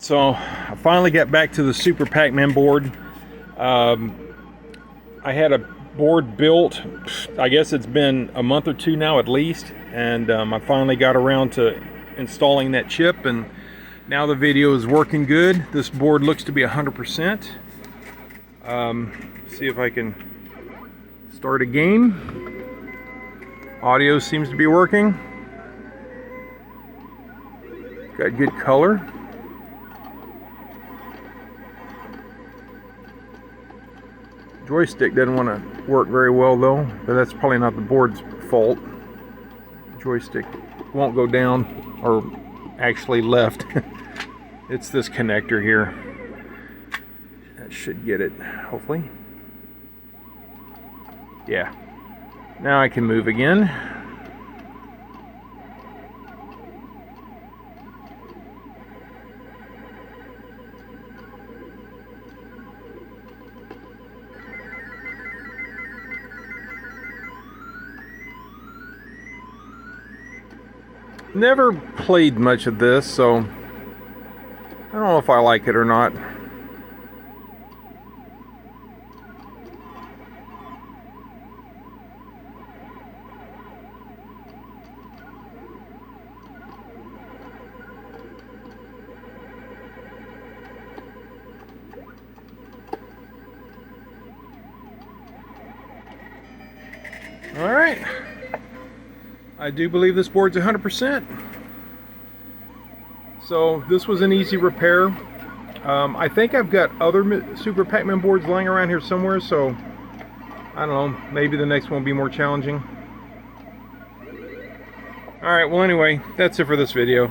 So I finally got back to the Super Pacman board. I had a board built, I guess it's been a month or two now at least, and I finally got around to installing that chip, and now the video is working good. This board looks to be 100%. See if I can start a game. Audio seems to be working. Got good color. Joystick doesn't want to work very well though, but that's probably not the board's fault. Joystick won't go down, or actually left. It's this connector here. That should get it, hopefully. Yeah. Now I can move again. Never played much of this, so I don't know if I like it or not. All right. I do believe this board's 100%. So this was an easy repair. I think I've got other Super Pacman boards lying around here somewhere, so I don't know, maybe the next one will be more challenging. Alright, well anyway, that's it for this video.